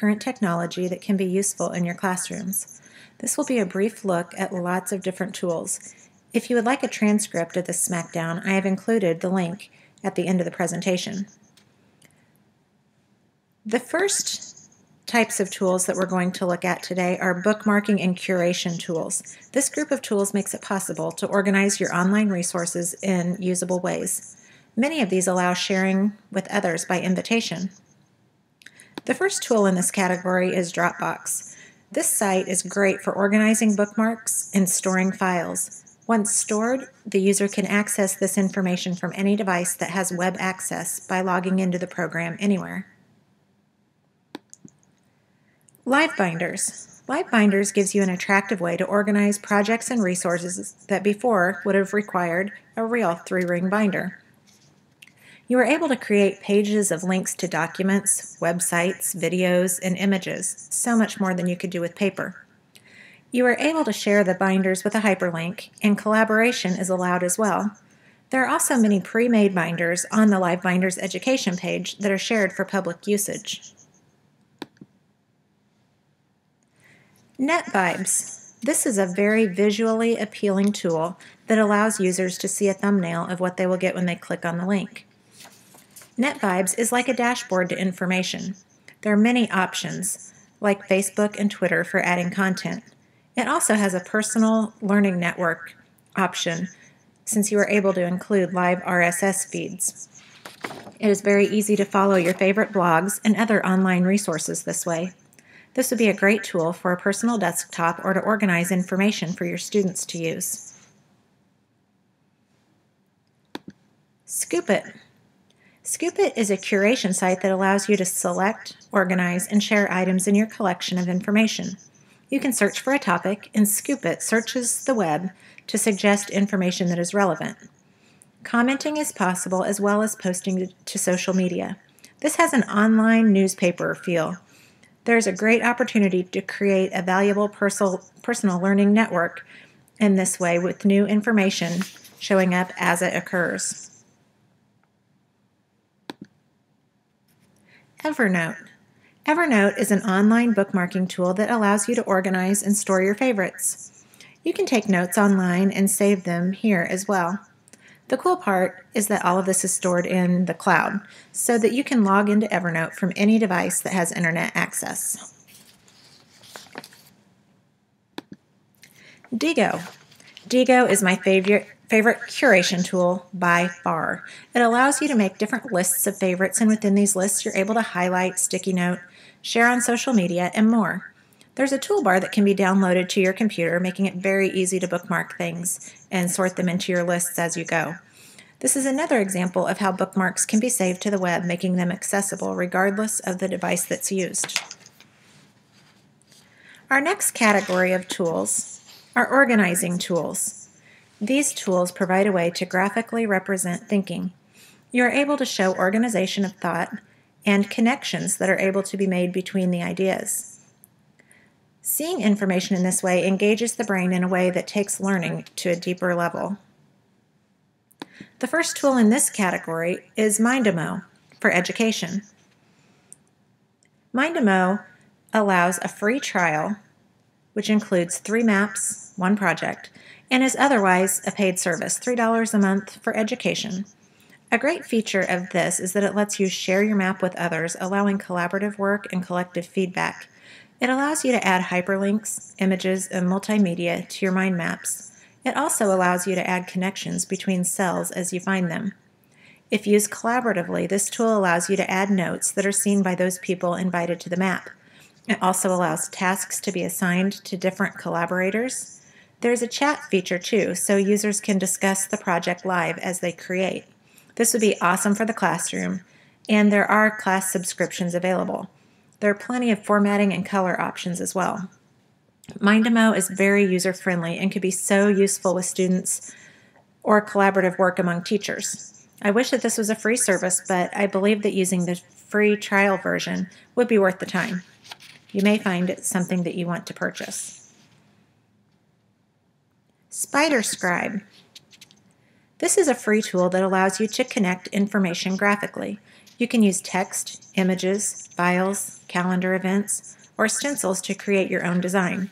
current technology that can be useful in your classrooms. This will be a brief look at lots of different tools. If you would like a transcript of this Smackdown, I have included the link at the end of the presentation. The first types of tools that we're going to look at today are bookmarking and curation tools. This group of tools makes it possible to organize your online resources in usable ways. Many of these allow sharing with others by invitation. The first tool in this category is Dropbox. This site is great for organizing bookmarks and storing files. Once stored, the user can access this information from any device that has web access by logging into the program anywhere. Live Binders. Live Binders gives you an attractive way to organize projects and resources that before would have required a real 3-ring binder. You are able to create pages of links to documents, websites, videos, and images, so much more than you could do with paper. You are able to share the binders with a hyperlink, and collaboration is allowed as well. There are also many pre-made binders on the Live Binders education page that are shared for public usage. NetVibes. This is a very visually appealing tool that allows users to see a thumbnail of what they will get when they click on the link. NetVibes is like a dashboard to information. There are many options, like Facebook and Twitter for adding content. It also has a personal learning network option, since you are able to include live RSS feeds. It is very easy to follow your favorite blogs and other online resources this way. This would be a great tool for a personal desktop or to organize information for your students to use. Scoop.it. Scoop.it is a curation site that allows you to select, organize, and share items in your collection of information. You can search for a topic, and Scoop.it searches the web to suggest information that is relevant. Commenting is possible as well as posting to social media. This has an online newspaper feel. There is a great opportunity to create a valuable personal learning network in this way with new information showing up as it occurs. Evernote. Evernote is an online bookmarking tool that allows you to organize and store your favorites. You can take notes online and save them here as well. The cool part is that all of this is stored in the cloud, so that you can log into Evernote from any device that has internet access. Diigo. Diigo is my favorite curation tool by far. It allows you to make different lists of favorites, and within these lists you're able to highlight, sticky note, share on social media, and more. There's a toolbar that can be downloaded to your computer, making it very easy to bookmark things and sort them into your lists as you go. This is another example of how bookmarks can be saved to the web, making them accessible regardless of the device that's used. Our next category of tools are organizing tools. These tools provide a way to graphically represent thinking. You are able to show organization of thought and connections that are able to be made between the ideas. Seeing information in this way engages the brain in a way that takes learning to a deeper level. The first tool in this category is Mindamo for education. Mindamo allows a free trial, which includes 3 maps, 1 project, and is otherwise a paid service, $3 a month for education. A great feature of this is that it lets you share your map with others, allowing collaborative work and collective feedback. It allows you to add hyperlinks, images, and multimedia to your mind maps. It also allows you to add connections between cells as you find them. If used collaboratively, this tool allows you to add notes that are seen by those people invited to the map. It also allows tasks to be assigned to different collaborators. There's a chat feature too, so users can discuss the project live as they create. This would be awesome for the classroom, and there are class subscriptions available. There are plenty of formatting and color options as well. Mindamo is very user-friendly and could be so useful with students or collaborative work among teachers. I wish that this was a free service, but I believe that using the free trial version would be worth the time. You may find it something that you want to purchase. SpiderScribe. This is a free tool that allows you to connect information graphically. You can use text, images, files, calendar events, or stencils to create your own design.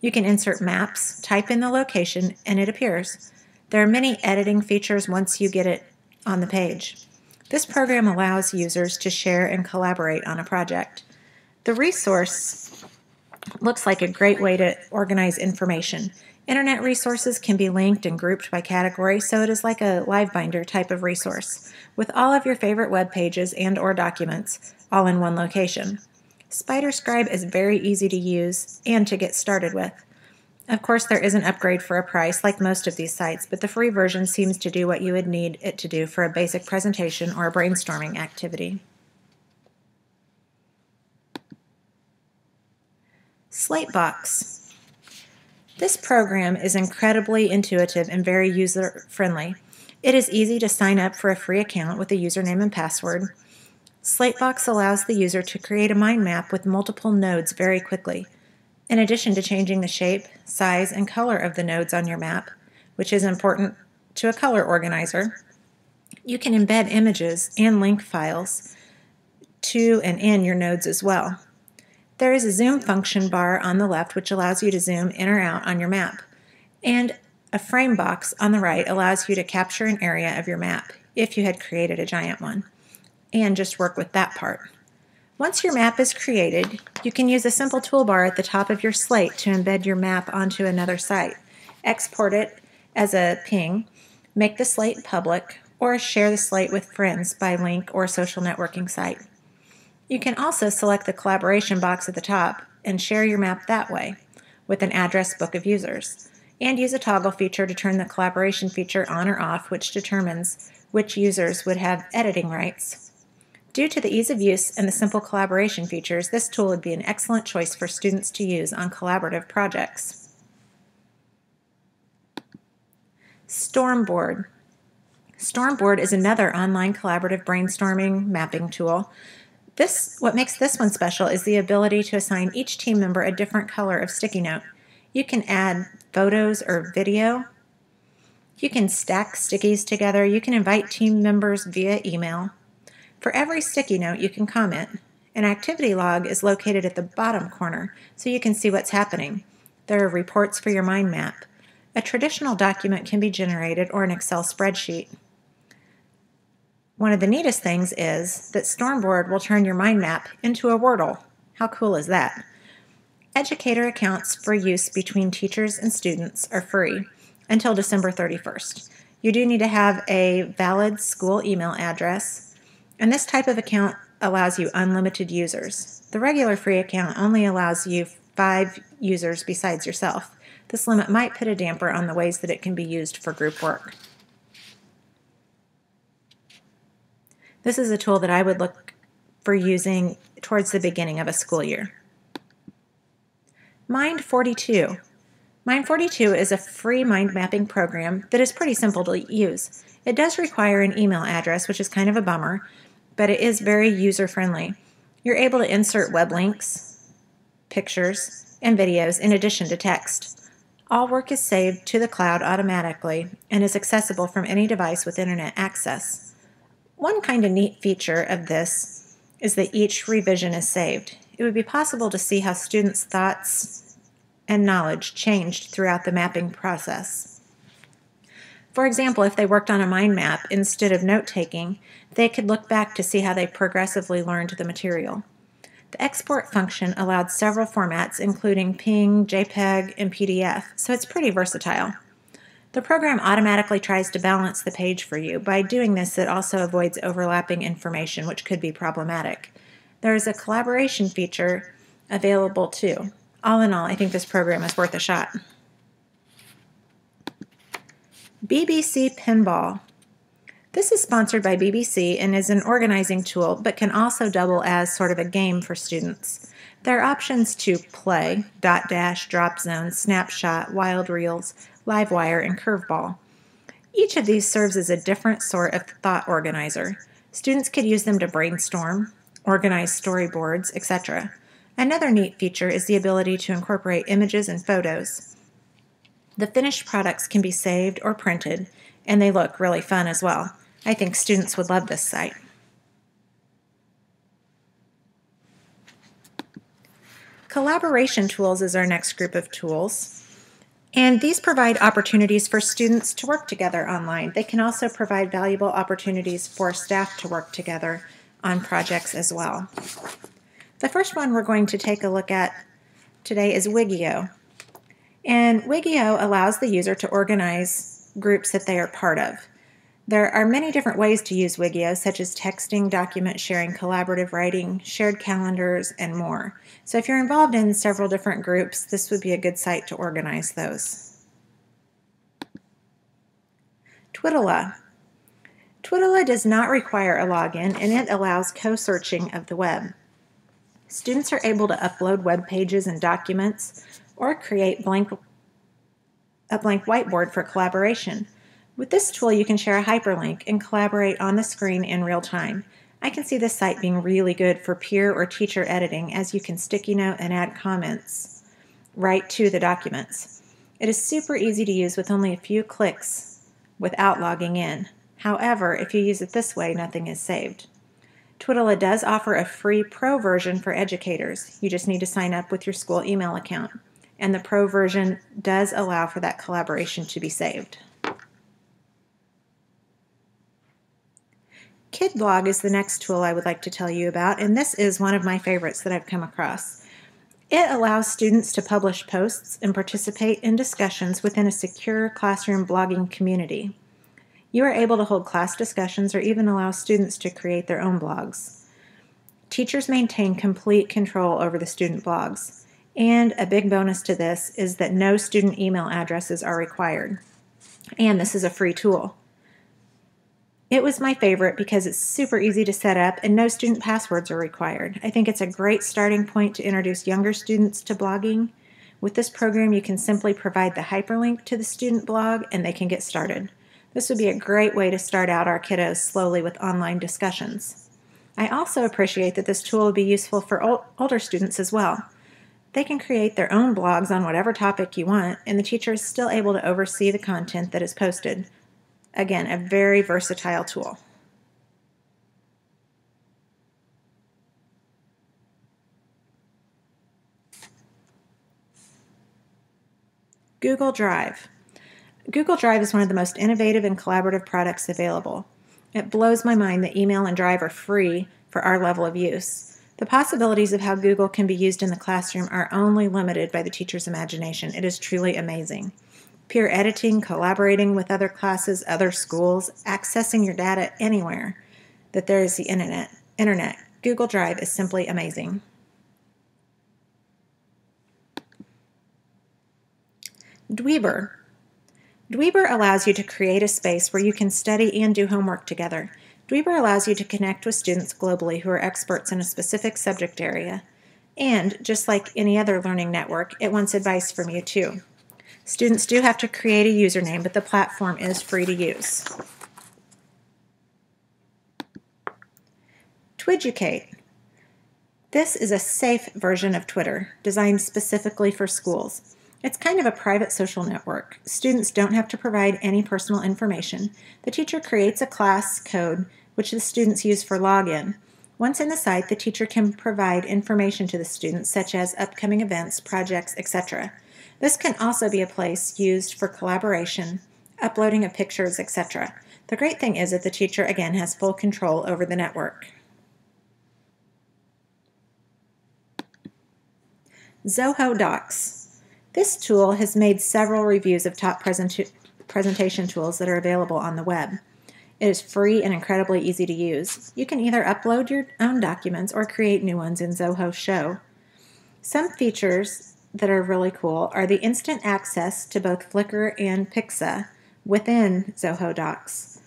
You can insert maps, type in the location, and it appears. There are many editing features once you get it on the page. This program allows users to share and collaborate on a project. The resource looks like a great way to organize information. Internet resources can be linked and grouped by category, so it is like a live binder type of resource, with all of your favorite web pages and/or documents all in one location. SpiderScribe is very easy to use and to get started with. Of course, there is an upgrade for a price like most of these sites, but the free version seems to do what you would need it to do for a basic presentation or a brainstorming activity. Slatebox. This program is incredibly intuitive and very user-friendly. It is easy to sign up for a free account with a username and password. Slatebox allows the user to create a mind map with multiple nodes very quickly. In addition to changing the shape, size, and color of the nodes on your map, which is important to a color organizer, you can embed images and link files to and in your nodes as well. There is a zoom function bar on the left which allows you to zoom in or out on your map, and a frame box on the right allows you to capture an area of your map if you had created a giant one, and just work with that part. Once your map is created, you can use a simple toolbar at the top of your slate to embed your map onto another site, export it as a ping, make the slate public, or share the slate with friends by link or social networking site. You can also select the collaboration box at the top and share your map that way with an address book of users, and use a toggle feature to turn the collaboration feature on or off, which determines which users would have editing rights. Due to the ease of use and the simple collaboration features, this tool would be an excellent choice for students to use on collaborative projects. Stormboard. Stormboard is another online collaborative brainstorming mapping tool. What makes this one special is the ability to assign each team member a different color of sticky note. You can add photos or video. You can stack stickies together. You can invite team members via email. For every sticky note, you can comment. An activity log is located at the bottom corner, so you can see what's happening. There are reports for your mind map. A traditional document can be generated or an Excel spreadsheet. One of the neatest things is that Stormboard will turn your mind map into a Wordle. How cool is that? Educator accounts for use between teachers and students are free until December 31st. You do need to have a valid school email address, and this type of account allows you unlimited users. The regular free account only allows you 5 users besides yourself. This limit might put a damper on the ways that it can be used for group work. This is a tool that I would look for using towards the beginning of a school year. Mind42. Mind42 is a free mind mapping program that is pretty simple to use. It does require an email address, which is kind of a bummer, but it is very user-friendly. You're able to insert web links, pictures, and videos in addition to text. All work is saved to the cloud automatically and is accessible from any device with internet access. One kind of neat feature of this is that each revision is saved. It would be possible to see how students' thoughts and knowledge changed throughout the mapping process. For example, if they worked on a mind map instead of note-taking, they could look back to see how they progressively learned the material. The export function allowed several formats, including PNG, JPEG, and PDF, so it's pretty versatile. The program automatically tries to balance the page for you. By doing this, it also avoids overlapping information, which could be problematic. There is a collaboration feature available too. All in all, I think this program is worth a shot. BBC Pinball. This is sponsored by BBC and is an organizing tool, but can also double as sort of a game for students. There are options to play, dot dash, drop zone, snapshot, wild reels, live wire, and curveball. Each of these serves as a different sort of thought organizer. Students could use them to brainstorm, organize storyboards, etc. Another neat feature is the ability to incorporate images and photos. The finished products can be saved or printed, and they look really fun as well. I think students would love this site. Collaboration tools is our next group of tools. And these provide opportunities for students to work together online. They can also provide valuable opportunities for staff to work together on projects as well. The first one we're going to take a look at today is Wigio. And Wigio allows the user to organize groups that they are part of. There are many different ways to use Wigio, such as texting, document sharing, collaborative writing, shared calendars, and more. So if you're involved in several different groups, this would be a good site to organize those. Twiddala. Twiddala does not require a login, and it allows co-searching of the web. Students are able to upload web pages and documents or create a blank whiteboard for collaboration. With this tool, you can share a hyperlink and collaborate on the screen in real time. I can see this site being really good for peer or teacher editing, as you can sticky note and add comments right to the documents. It is super easy to use with only a few clicks without logging in. However, if you use it this way, nothing is saved. Twiddala does offer a free pro version for educators. You just need to sign up with your school email account. And the pro version does allow for that collaboration to be saved. KidBlog is the next tool I would like to tell you about, and this is one of my favorites that I've come across. It allows students to publish posts and participate in discussions within a secure classroom blogging community. You are able to hold class discussions or even allow students to create their own blogs. Teachers maintain complete control over the student blogs, and a big bonus to this is that no student email addresses are required, and this is a free tool. It was my favorite because it's super easy to set up and no student passwords are required. I think it's a great starting point to introduce younger students to blogging. With this program, you can simply provide the hyperlink to the student blog and they can get started. This would be a great way to start out our kiddos slowly with online discussions. I also appreciate that this tool will be useful for older students as well. They can create their own blogs on whatever topic you want, and the teacher is still able to oversee the content that is posted. Again, a very versatile tool. Google Drive. Google Drive is one of the most innovative and collaborative products available. It blows my mind that email and Drive are free for our level of use. The possibilities of how Google can be used in the classroom are only limited by the teacher's imagination. It is truly amazing. Peer editing, collaborating with other classes, other schools, accessing your data anywhere that there is the internet. Google Drive is simply amazing. Dweeber. Dweeber allows you to create a space where you can study and do homework together. Dweeber allows you to connect with students globally who are experts in a specific subject area. And, just like any other learning network, it wants advice from you too. Students do have to create a username, but the platform is free to use. Twiducate. This is a safe version of Twitter, designed specifically for schools. It's kind of a private social network. Students don't have to provide any personal information. The teacher creates a class code, which the students use for login. Once in the site, the teacher can provide information to the students, such as upcoming events, projects, etc. This can also be a place used for collaboration, uploading of pictures, etc. The great thing is that the teacher, again, has full control over the network. Zoho Docs. This tool has made several reviews of top presentation tools that are available on the web. It is free and incredibly easy to use. You can either upload your own documents or create new ones in Zoho Show. Some features that are really cool are the instant access to both Flickr and Pixa within Zoho Docs,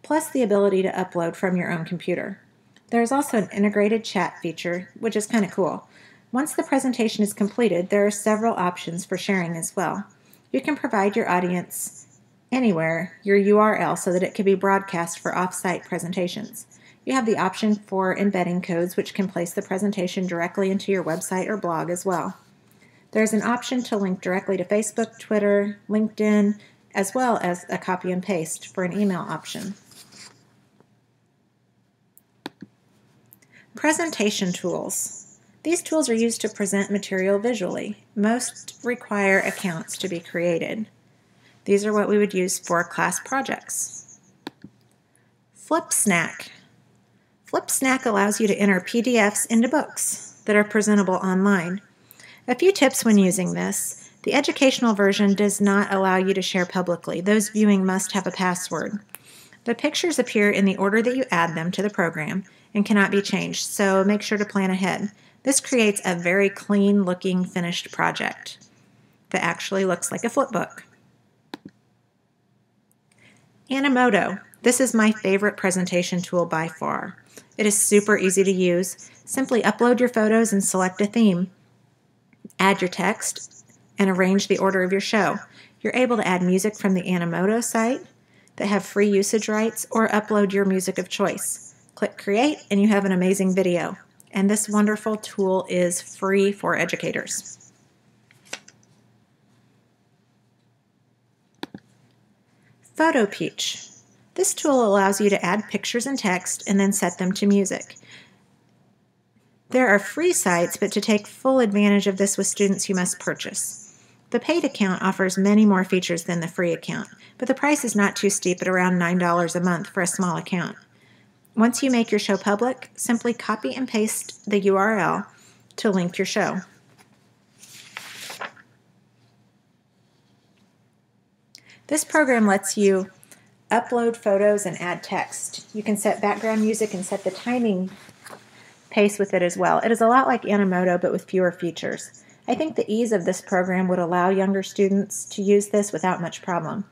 plus the ability to upload from your own computer. There is also an integrated chat feature, which is kind of cool. Once the presentation is completed, there are several options for sharing as well. You can provide your audience anywhere your URL so that it can be broadcast for off-site presentations. You have the option for embedding codes, which can place the presentation directly into your website or blog as well. There's an option to link directly to Facebook, Twitter, LinkedIn, as well as a copy and paste for an email option. Presentation tools. These tools are used to present material visually. Most require accounts to be created. These are what we would use for class projects. FlipSnack. FlipSnack allows you to enter PDFs into books that are presentable online. A few tips when using this. The educational version does not allow you to share publicly. Those viewing must have a password. The pictures appear in the order that you add them to the program and cannot be changed, so make sure to plan ahead. This creates a very clean-looking finished project that actually looks like a flipbook. Animoto. This is my favorite presentation tool by far. It is super easy to use. Simply upload your photos and select a theme. Add your text and arrange the order of your show. You're able to add music from the Animoto site that have free usage rights or upload your music of choice. Click Create and you have an amazing video. And this wonderful tool is free for educators. PhotoPeach. This tool allows you to add pictures and text and then set them to music. There are free sites, but to take full advantage of this with students, you must purchase. The paid account offers many more features than the free account, but the price is not too steep at around $9 a month for a small account. Once you make your show public, simply copy and paste the URL to link your show. This program lets you upload photos and add text. You can set background music and set the timing pace with it as well. It is a lot like Animoto, but with fewer features. I think the ease of this program would allow younger students to use this without much problem.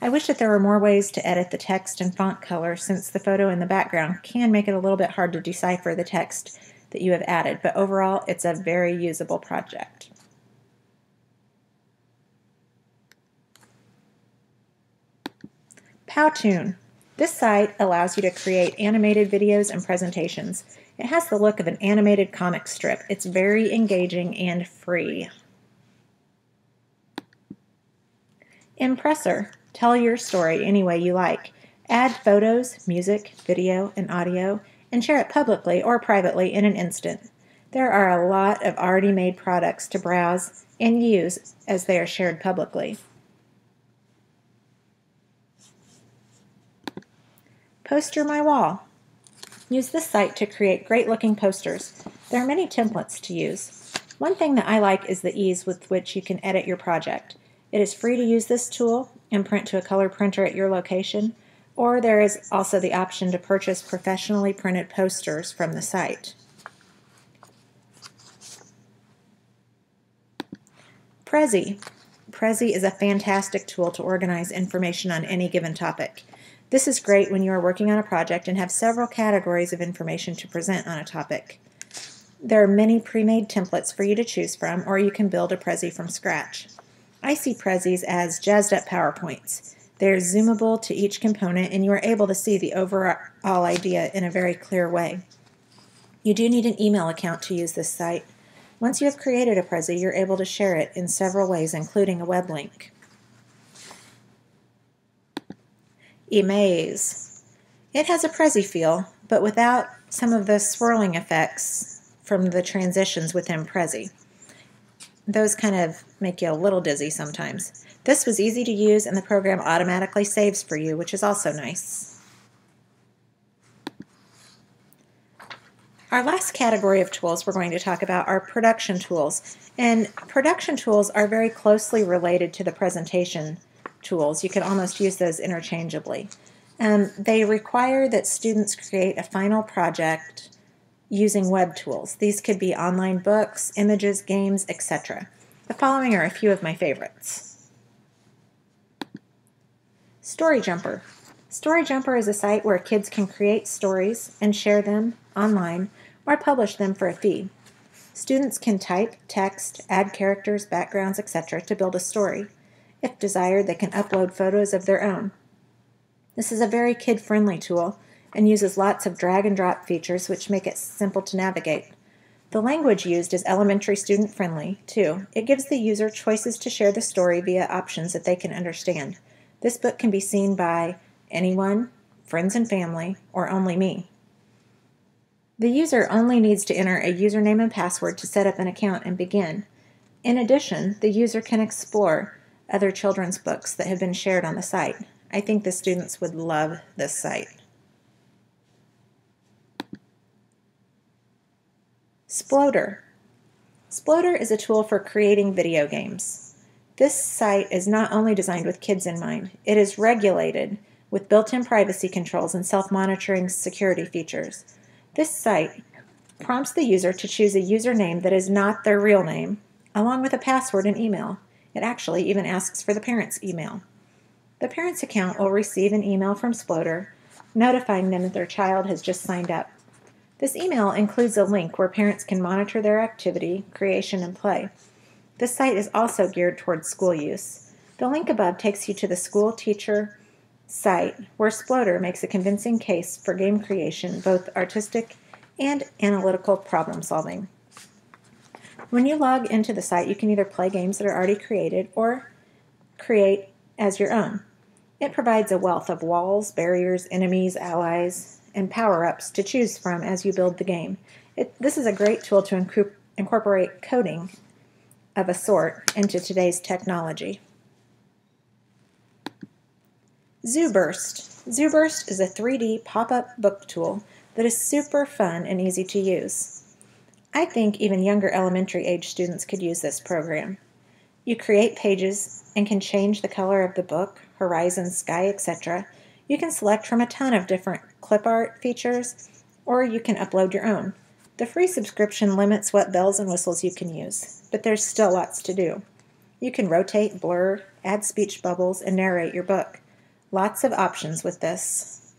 I wish that there were more ways to edit the text and font color, since the photo in the background can make it a little bit hard to decipher the text that you have added, but overall it's a very usable project. Powtoon. This site allows you to create animated videos and presentations. It has the look of an animated comic strip. It's very engaging and free. Impressor. Tell your story any way you like. Add photos, music, video, and audio, and share it publicly or privately in an instant. There are a lot of already made products to browse and use as they are shared publicly. Poster My Wall. Use this site to create great-looking posters. There are many templates to use. One thing that I like is the ease with which you can edit your project. It is free to use this tool and print to a color printer at your location, or there is also the option to purchase professionally printed posters from the site. Prezi. Prezi is a fantastic tool to organize information on any given topic. This is great when you are working on a project and have several categories of information to present on a topic. There are many pre-made templates for you to choose from, or you can build a Prezi from scratch. I see Prezis as jazzed-up PowerPoints. They are zoomable to each component, and you are able to see the overall idea in a very clear way. You do need an email account to use this site. Once you have created a Prezi, you're able to share it in several ways, including a web link. ACES. It has a Prezi feel, but without some of the swirling effects from the transitions within Prezi. Those kind of make you a little dizzy sometimes. This was easy to use, and the program automatically saves for you, which is also nice. Our last category of tools we're going to talk about are production tools. And production tools are very closely related to the presentation tools. You can almost use those interchangeably. They require that students create a final project using web tools. These could be online books, images, games, etc. The following are a few of my favorites. StoryJumper. StoryJumper is a site where kids can create stories and share them online or publish them for a fee. Students can type, text, add characters, backgrounds, etc. to build a story. If desired, they can upload photos of their own. This is a very kid-friendly tool and uses lots of drag-and-drop features which make it simple to navigate. The language used is elementary student-friendly, too. It gives the user choices to share the story via options that they can understand. This book can be seen by anyone, friends and family, or only me. The user only needs to enter a username and password to set up an account and begin. In addition, the user can explore other children's books that have been shared on the site. I think the students would love this site. Sploder. Sploder is a tool for creating video games. This site is not only designed with kids in mind, it is regulated with built-in privacy controls and self-monitoring security features. This site prompts the user to choose a username that is not their real name, along with a password and email. It actually even asks for the parent's email. The parent's account will receive an email from Sploder notifying them that their child has just signed up. This email includes a link where parents can monitor their activity, creation, and play. This site is also geared towards school use. The link above takes you to the school teacher site where Sploder makes a convincing case for game creation, both artistic and analytical problem solving. When you log into the site, you can either play games that are already created or create as your own. It provides a wealth of walls, barriers, enemies, allies, and power-ups to choose from as you build the game. This is a great tool to incorporate coding of a sort into today's technology. ZooBurst. ZooBurst is a 3D pop-up book tool that is super fun and easy to use. I think even younger elementary age students could use this program. You create pages and can change the color of the book, horizon, sky, etc. You can select from a ton of different clip art features, or you can upload your own. The free subscription limits what bells and whistles you can use, but there's still lots to do. You can rotate, blur, add speech bubbles, and narrate your book. Lots of options with this.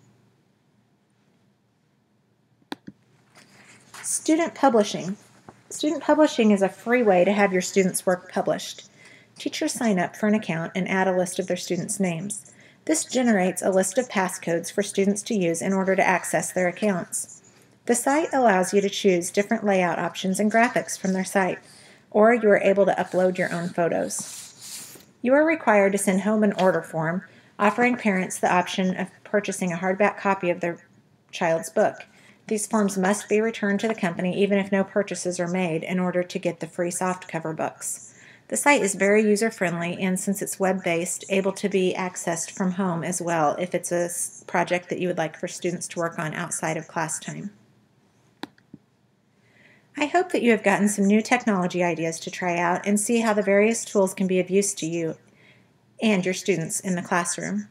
Student publishing. Student publishing is a free way to have your students' work published. Teachers sign up for an account and add a list of their students' names. This generates a list of passcodes for students to use in order to access their accounts. The site allows you to choose different layout options and graphics from their site, or you are able to upload your own photos. You are required to send home an order form offering parents the option of purchasing a hardback copy of their child's book. These forms must be returned to the company even if no purchases are made in order to get the free softcover books. The site is very user-friendly, and since it's web-based, able to be accessed from home as well if it's a project that you would like for students to work on outside of class time. I hope that you have gotten some new technology ideas to try out and see how the various tools can be of use to you and your students in the classroom.